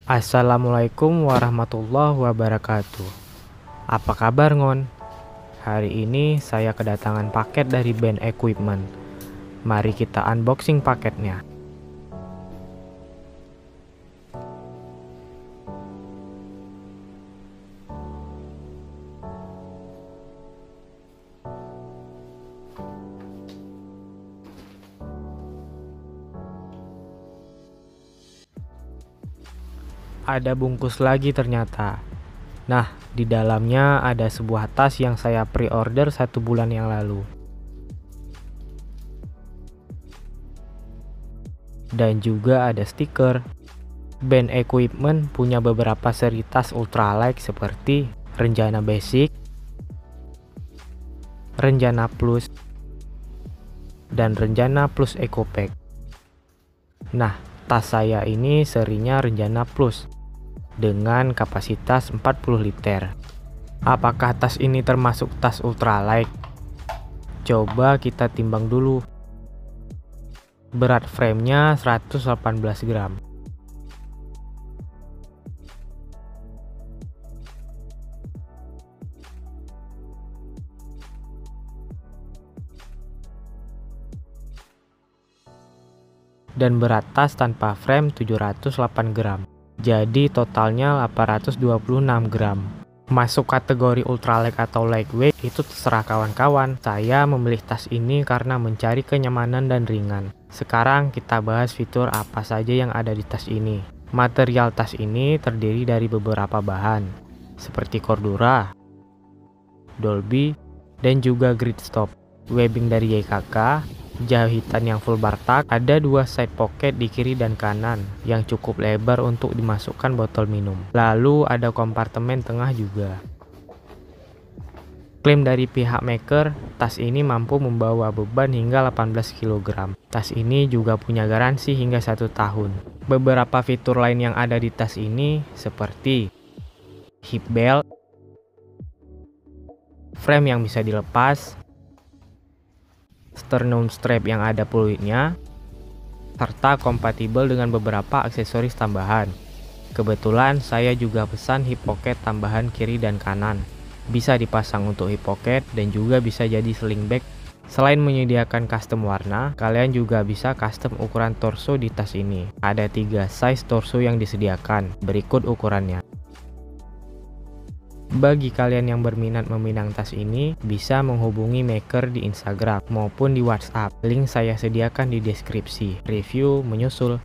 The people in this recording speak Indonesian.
Assalamualaikum warahmatullahi wabarakatuh. Apa kabar Ngon? Hari ini saya kedatangan paket dari Band Equipment. Mari kita unboxing paketnya. Ada bungkus lagi ternyata. Nah, di dalamnya ada sebuah tas yang saya pre-order 1 bulan yang lalu. Dan juga ada stiker. Band Equipment punya beberapa seri tas ultralight seperti Renjana Basic, Renjana Plus, dan Renjana Plus Eco Pack. Nah, tas saya ini serinya Renjana Plus dengan kapasitas 40 liter. Apakah tas ini termasuk tas ultralight? Coba kita timbang dulu. Berat framenya 118 gram. Dan berat tas tanpa frame 708 gram. Jadi totalnya 826 gram. Masuk kategori ultralight atau lightweight itu terserah kawan-kawan. Saya memilih tas ini karena mencari kenyamanan dan ringan. Sekarang kita bahas fitur apa saja yang ada di tas ini. Material tas ini terdiri dari beberapa bahan seperti Cordura, Dolby, dan juga Gridstop. Webbing dari YKK, jahitan yang full bar tuck, ada 2 side pocket di kiri dan kanan yang cukup lebar untuk dimasukkan botol minum. Lalu ada kompartemen tengah juga. Klaim dari pihak maker, tas ini mampu membawa beban hingga 18 kg. Tas ini juga punya garansi hingga 1 tahun. Beberapa fitur lain yang ada di tas ini seperti hip belt, frame yang bisa dilepas, sternum strap yang ada peluitnya, serta kompatibel dengan beberapa aksesoris tambahan. Kebetulan saya juga pesan hip pocket tambahan kiri dan kanan. Bisa dipasang untuk hip pocket dan juga bisa jadi sling bag. Selain menyediakan custom warna, kalian juga bisa custom ukuran torso di tas ini. Ada 3 size torso yang disediakan, berikut ukurannya. Bagi kalian yang berminat meminang tas ini, bisa menghubungi maker di Instagram maupun di WhatsApp. Link saya sediakan di deskripsi. Review menyusul.